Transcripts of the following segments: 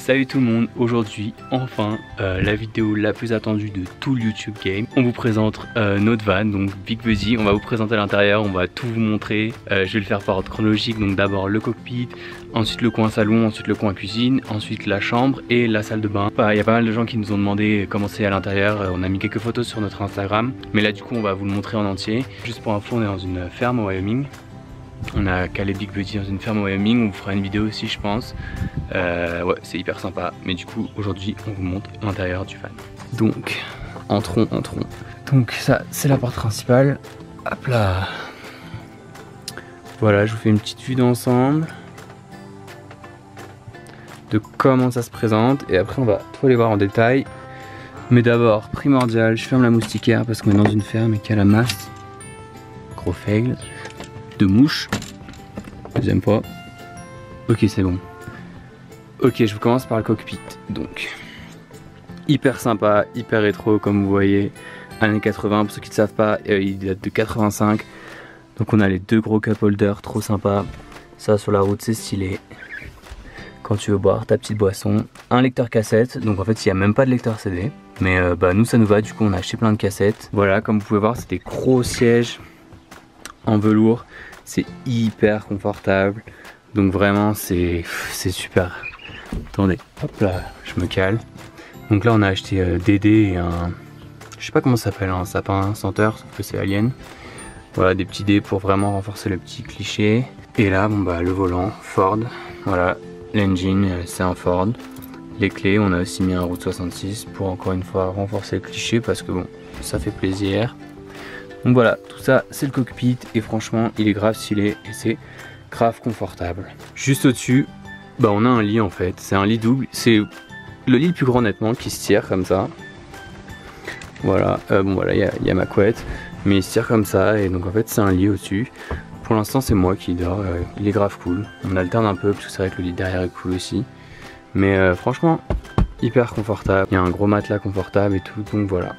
Salut tout le monde, aujourd'hui enfin la vidéo la plus attendue de tout le YouTube Game. On vous présente notre van, donc Big Buddy. On va vous présenter à l'intérieur, on va tout vous montrer. Je vais le faire par ordre chronologique, donc d'abord le cockpit, ensuite le coin salon, ensuite le coin cuisine, ensuite la chambre et la salle de bain. Il y a pas mal de gens qui nous ont demandé comment c'est à l'intérieur. On a mis quelques photos sur notre Instagram, mais là du coup on va vous le montrer en entier. Juste pour info, on est dans une ferme au Wyoming. On a calé Big Buddy dans une ferme au Wyoming, on vous fera une vidéo aussi je pense. Ouais, c'est hyper sympa, mais du coup aujourd'hui on vous montre l'intérieur du van. Donc, entrons. Donc ça c'est la porte principale, hop là. Voilà, je vous fais une petite vue d'ensemble de comment ça se présente et après on va tout aller voir en détail. Mais d'abord, primordial, je ferme la moustiquaire parce qu'on est dans une ferme et qu'il y a la masse, gros faigle, de mouches. Deuxième fois. Ok, c'est bon. Ok, je commence par le cockpit. Donc, hyper sympa, hyper rétro comme vous voyez. Années 80, pour ceux qui ne savent pas, il date de 85. Donc on a les deux gros cup holders, trop sympa. Ça sur la route c'est stylé. Quand tu veux boire ta petite boisson. Un lecteur cassette, donc en fait il n'y a même pas de lecteur CD. Mais nous ça nous va, du coup on a acheté plein de cassettes. Voilà, comme vous pouvez voir c'est des gros sièges en velours. C'est hyper confortable. Donc vraiment c'est super. Attendez, hop là, je me cale. Donc là on a acheté Dédé et un, je sais pas comment ça s'appelle, un sapin senteur, sauf que c'est Alien. Voilà, des petits dés pour vraiment renforcer le petit cliché. Et là, bon bah le volant, Ford. Voilà, l'engine, c'est un Ford. Les clés, on a aussi mis un Route 66 pour encore une fois renforcer le cliché parce que bon, ça fait plaisir. Donc voilà, tout ça c'est le cockpit et franchement il est grave stylé et c'est grave confortable. Juste au-dessus, bah on a un lit en fait, c'est un lit double, c'est le lit le plus grand nettement qui se tire comme ça. Voilà, bon voilà il y a ma couette, mais il se tire comme ça et donc en fait c'est un lit au-dessus. Pour l'instant c'est moi qui dors, il est grave cool. On alterne un peu parce que c'est vrai que le lit derrière est cool aussi. Mais franchement hyper confortable, il y a un gros matelas confortable et tout, donc voilà.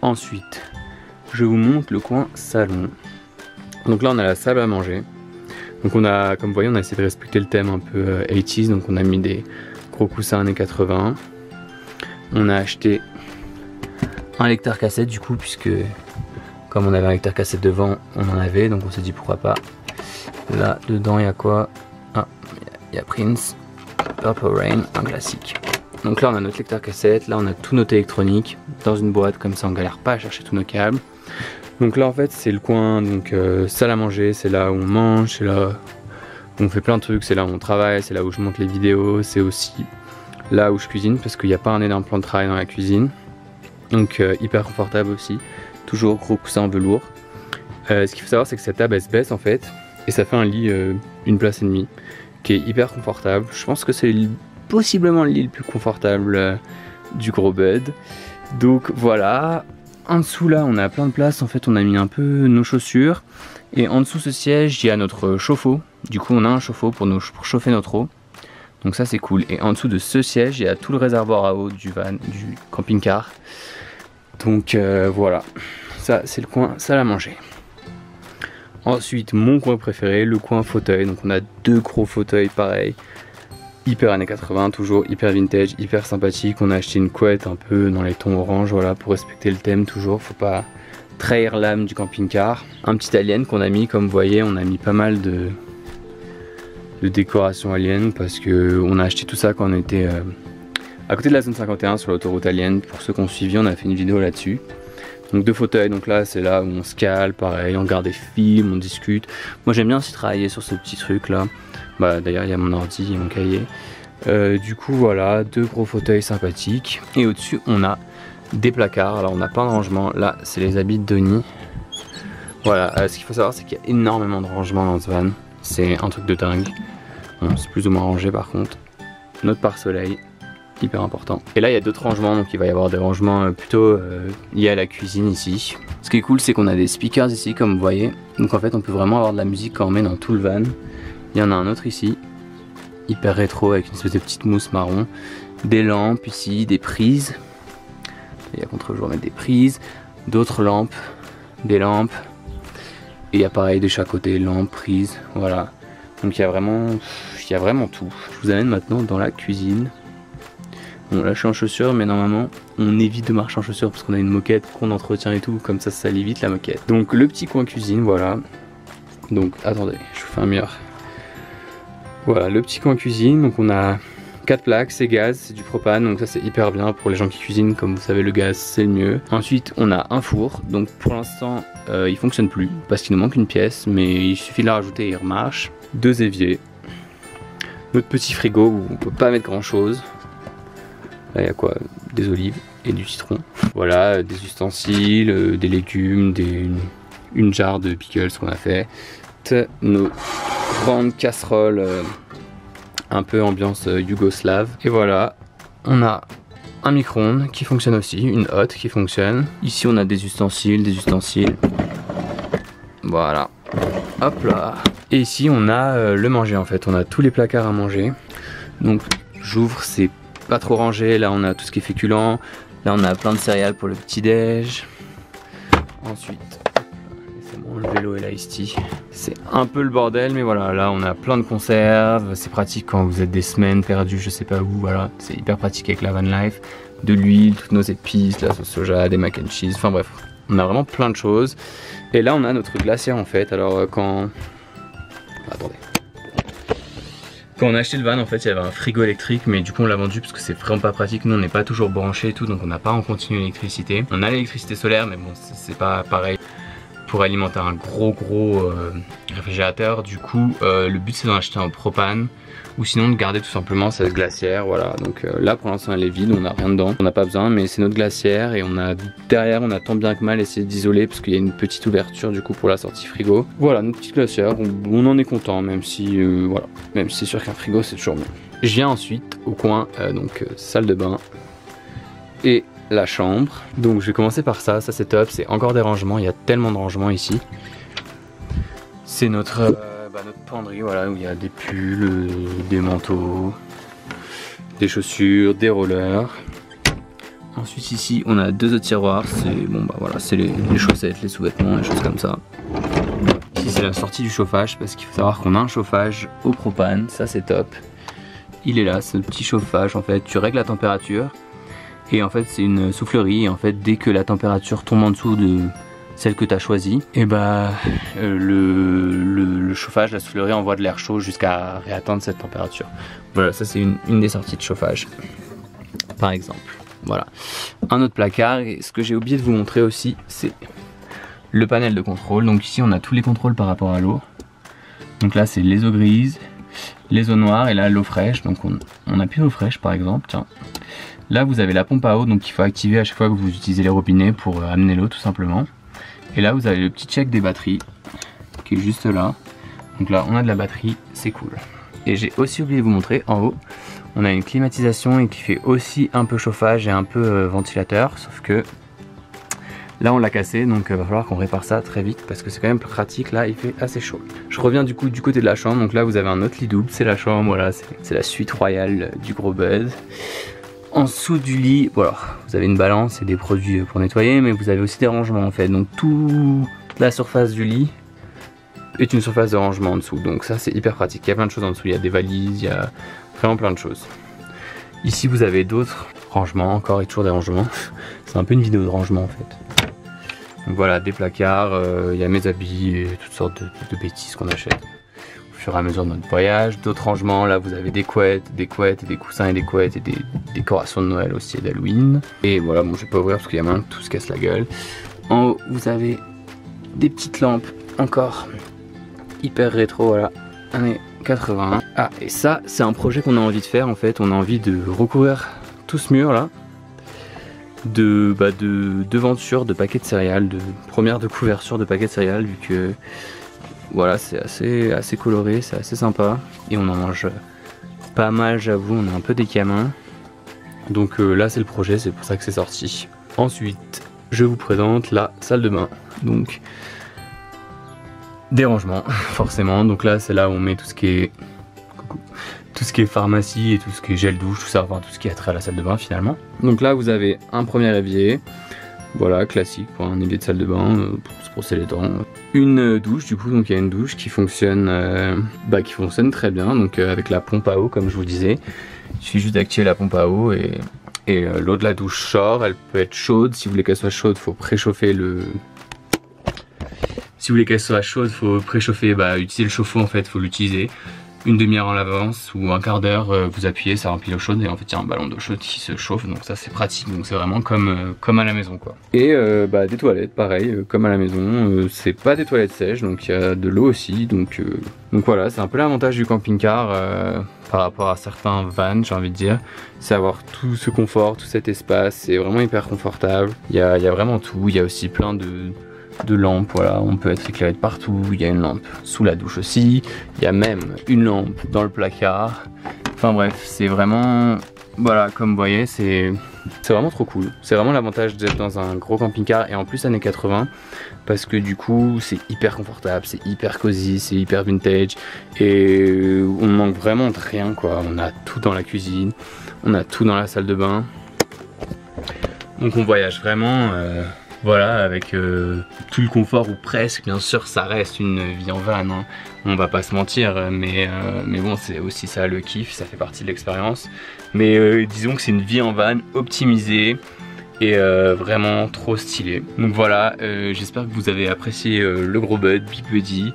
Ensuite, je vous montre le coin salon. Donc là on a la salle à manger. Donc on a, comme vous voyez, on a essayé de respecter le thème un peu 80s. Donc on a mis des gros coussins années 80. On a acheté un lecteur cassette du coup, puisque comme on avait un lecteur cassette devant, on en avait. Donc on s'est dit pourquoi pas. Là dedans il y a quoi? Ah, il y a Prince, Purple Rain, un classique. Donc là on a notre lecteur cassette. Là on a tout notre électronique dans une boîte, comme ça on galère pas à chercher tous nos câbles. Donc là en fait c'est le coin, donc salle à manger, c'est là où on mange, c'est là où on fait plein de trucs, c'est là où on travaille, c'est là où je monte les vidéos, c'est aussi là où je cuisine parce qu'il n'y a pas un énorme plan de travail dans la cuisine. Donc hyper confortable aussi, toujours gros coussin en velours. Ce qu'il faut savoir c'est que cette table elle se baisse en fait et ça fait un lit une place et demie qui est hyper confortable. Je pense que c'est possiblement le lit le plus confortable du gros bud. Donc voilà. En dessous là on a plein de place, en fait on a mis un peu nos chaussures. Et en dessous ce siège il y a notre chauffe-eau. Du coup on a un chauffe-eau pour chauffer notre eau. Donc ça c'est cool. Et en dessous de ce siège il y a tout le réservoir à eau du van, du camping-car. Donc voilà, ça c'est le coin salle à manger. Ensuite mon coin préféré, le coin fauteuil. Donc on a deux gros fauteuils pareils. Hyper années 80, toujours hyper vintage, hyper sympathique. On a acheté une couette un peu dans les tons orange, voilà, pour respecter le thème toujours. Faut pas trahir l'âme du camping-car. Un petit alien qu'on a mis, comme vous voyez, on a mis pas mal de décoration alien parce que on a acheté tout ça quand on était à côté de la zone 51 sur l'autoroute alien. Pour ceux qui ont suivi, on a fait une vidéo là-dessus. Donc deux fauteuils, donc là c'est là où on se cale, pareil, on regarde des films, on discute. Moi j'aime bien aussi travailler sur ce petit truc là. Bah d'ailleurs il y a mon ordi et mon cahier. Du coup voilà, deux gros fauteuils sympathiques. Et au-dessus on a des placards. Alors on n'a pas de rangement, là c'est les habits de Denis. Voilà, ce qu'il faut savoir c'est qu'il y a énormément de rangements dans ce van. C'est un truc de dingue. Bon, c'est plus ou moins rangé par contre. Notre pare-soleil, hyper important. Et là il y a d'autres rangements, donc il va y avoir des rangements plutôt liés à la cuisine ici. Ce qui est cool c'est qu'on a des speakers ici comme vous voyez. Donc en fait on peut vraiment avoir de la musique quand on met dans tout le van. Il y en a un autre ici, hyper rétro avec une espèce de petite mousse marron. Des lampes ici, des prises. Et à contre-jour mettre des prises. D'autres lampes, des lampes. Et appareil de chaque côté, lampes, prises, voilà. Donc il y a vraiment tout. Je vous amène maintenant dans la cuisine. Bon là je suis en chaussures mais normalement on évite de marcher en chaussures parce qu'on a une moquette qu'on entretient et tout, comme ça évite la moquette. Donc le petit coin cuisine, voilà. Donc attendez, je vous fais un mur. Voilà le petit coin cuisine, donc on a 4 plaques, c'est gaz, c'est du propane, donc ça c'est hyper bien pour les gens qui cuisinent, comme vous savez le gaz c'est le mieux. Ensuite on a un four, donc pour l'instant il fonctionne plus parce qu'il nous manque une pièce, mais il suffit de la rajouter et il remarche. 2 éviers, notre petit frigo où on peut pas mettre grand chose. Là il y a quoi? Des olives et du citron. Voilà, des ustensiles, des légumes, une jarre de pickles qu'on a fait. Nos grandes casseroles un peu ambiance yougoslave. Et voilà, on a un micro-ondes qui fonctionne aussi, une hotte qui fonctionne. Ici on a des ustensiles. Voilà, hop là. Et ici on a le manger en fait, on a tous les placards à manger. Donc j'ouvre, c'est pas trop rangé, là on a tout ce qui est féculent. Là on a plein de céréales pour le petit déj. Ensuite, laissez-moi le vélo et la iced tea. C'est un peu le bordel, mais voilà, là on a plein de conserves. C'est pratique quand vous êtes des semaines perdues, je sais pas où, voilà. C'est hyper pratique avec la van life. De l'huile, toutes nos épices, la sauce soja, des mac and cheese, enfin bref. On a vraiment plein de choses. Et là on a notre glacière en fait, alors quand... Attendez. Quand on a acheté le van en fait il y avait un frigo électrique, mais du coup on l'a vendu parce que c'est vraiment pas pratique. Nous on n'est pas toujours branché et tout, donc on n'a pas en continu l'électricité. On a l'électricité solaire mais bon c'est pas pareil pour alimenter un gros réfrigérateur. Du coup le but c'est d'en acheter un propane ou sinon de garder tout simplement cette glacière. Voilà, donc là pour l'instant elle est vide, on n'a rien dedans, on n'a pas besoin, mais c'est notre glacière. Et on a derrière, on a tant bien que mal essayé d'isoler parce qu'il y a une petite ouverture du coup pour la sortie frigo. Voilà notre petite glacière, on en est content, même si voilà, même si c'est sûr qu'un frigo c'est toujours mieux. Je viens ensuite au coin, donc salle de bain et la chambre. Donc je vais commencer par ça c'est top, c'est encore des rangements, il y a tellement de rangements ici. C'est notre penderie, voilà, où il y a des pulls, des manteaux, des chaussures, des rollers. Ensuite ici on a 2 autres tiroirs, c'est bon bah voilà, c'est les chaussettes, les sous-vêtements, les choses comme ça. Ici c'est la sortie du chauffage parce qu'il faut savoir qu'on a un chauffage au propane, ça c'est top. Il est là, ce petit chauffage en fait, tu règles la température et en fait c'est une soufflerie et en fait dès que la température tombe en dessous de celle que tu as choisie, et bah le chauffage, la soufflerie envoie de l'air chaud jusqu'à réatteindre cette température. Voilà, ça c'est une des sorties de chauffage par exemple. Voilà, un autre placard. Et ce que j'ai oublié de vous montrer aussi, c'est le panel de contrôle. Donc ici on a tous les contrôles par rapport à l'eau. Donc là c'est les eaux grises, les eaux noires et là l'eau fraîche. Donc on appuie l'eau fraîche par exemple, tiens. Là vous avez la pompe à eau, donc il faut activer à chaque fois que vous utilisez les robinets pour amener l'eau tout simplement. Et là vous avez le petit check des batteries qui est juste là. Donc là on a de la batterie, c'est cool. Et j'ai aussi oublié de vous montrer en haut, on a une climatisation et qui fait aussi un peu chauffage et un peu ventilateur, sauf que là on l'a cassé, donc il va falloir qu'on répare ça très vite parce que c'est quand même pratique. Là il fait assez chaud. Je reviens du coup du côté de la chambre, donc là vous avez un autre lit double, c'est la chambre, voilà, c'est la suite royale du gros buzz. En dessous du lit, voilà, vous avez une balance et des produits pour nettoyer, mais vous avez aussi des rangements en fait, donc toute la surface du lit est une surface de rangement en dessous, donc ça c'est hyper pratique. Il y a plein de choses en dessous, il y a des valises, il y a vraiment plein de choses. Ici vous avez d'autres rangements, encore et toujours des rangements. C'est un peu une vidéo de rangement en fait. Donc voilà, des placards, il y a mes habits et toutes sortes de bêtises qu'on achète au fur et à mesure de notre voyage. D'autres rangements, là vous avez des couettes et des coussins et des couettes et des décorations de Noël aussi et d'Halloween. Et voilà, bon je vais pas ouvrir parce qu'il y a moins que tout se casse la gueule. En haut vous avez des petites lampes encore hyper rétro, voilà, années 80. Ah, et ça c'est un projet qu'on a envie de faire en fait. On a envie de recouvrir tout ce mur là de devantures de paquets de céréales, de première de couverture de paquets de céréales, vu que voilà c'est assez coloré, c'est assez sympa et on en mange pas mal, j'avoue, on est un peu des camins. Donc là c'est le projet, c'est pour ça que c'est sorti. Ensuite je vous présente la salle de bain, donc des rangements forcément. Donc là c'est là où on met tout ce qui est pharmacie et tout ce qui est gel douche, tout ça, enfin tout ce qui a trait à la salle de bain finalement. Donc là vous avez un premier évier, Voilà, classique pour un évier de salle de bain, pour se brosser les dents. Une douche du coup, donc il y a une douche qui fonctionne très bien, donc avec la pompe à eau comme je vous disais. Il suffit juste d'activer la pompe à eau et l'eau de la douche sort, elle peut être chaude. Si vous voulez qu'elle soit chaude, il faut préchauffer utiliser le chauffe-eau en fait, il faut l'utiliser. Une demi-heure en avance ou un quart d'heure, vous appuyez, ça remplit l'eau chaude et en fait il y a un ballon d'eau chaude qui se chauffe, donc ça c'est pratique, donc c'est vraiment comme à la maison quoi. Et des toilettes pareil, comme à la maison, c'est pas des toilettes sèches, donc il y a de l'eau aussi, donc voilà, c'est un peu l'avantage du camping-car par rapport à certains vans, j'ai envie de dire, c'est avoir tout ce confort, tout cet espace, c'est vraiment hyper confortable, il y a vraiment tout, il y a aussi plein de lampes, voilà, on peut être éclairé de partout, il y a une lampe sous la douche aussi, il y a même une lampe dans le placard, enfin bref, c'est vraiment, voilà, comme vous voyez, c'est vraiment trop cool, c'est vraiment l'avantage d'être dans un gros camping-car et en plus années 80, parce que du coup c'est hyper confortable, c'est hyper cosy, c'est hyper vintage et on ne manque vraiment de rien quoi, on a tout dans la cuisine, on a tout dans la salle de bain, donc on voyage vraiment voilà, avec tout le confort ou presque, bien sûr ça reste une vie en van, hein. On va pas se mentir, mais bon c'est aussi ça le kiff, ça fait partie de l'expérience. Mais disons que c'est une vie en van optimisée et vraiment trop stylée. Donc voilà, j'espère que vous avez apprécié le gros bud, Big Buddy.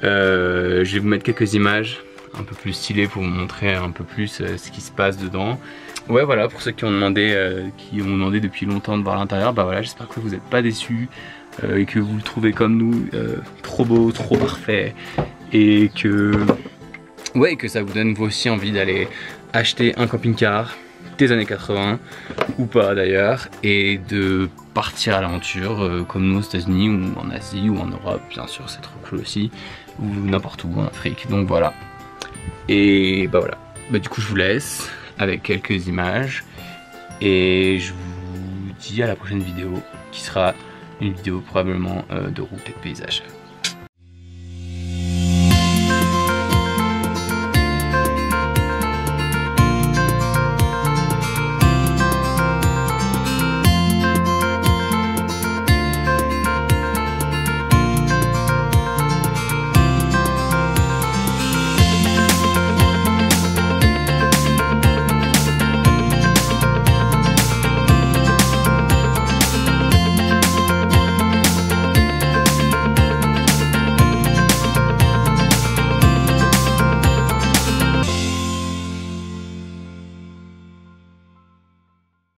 Je vais vous mettre quelques images un peu plus stylées pour vous montrer un peu plus ce qui se passe dedans. Ouais voilà, pour ceux qui ont demandé depuis longtemps de voir l'intérieur, bah voilà, j'espère que vous n'êtes pas déçus et que vous le trouvez comme nous, trop beau, trop parfait et que ça vous donne vous aussi envie d'aller acheter un camping-car des années 80 ou pas d'ailleurs et de partir à l'aventure comme nous aux États-Unis ou en Asie ou en Europe, bien sûr c'est trop cool aussi, ou n'importe où en Afrique, donc voilà. Et bah voilà, bah du coup je vous laisse avec quelques images et je vous dis à la prochaine vidéo qui sera une vidéo probablement de route et de paysage.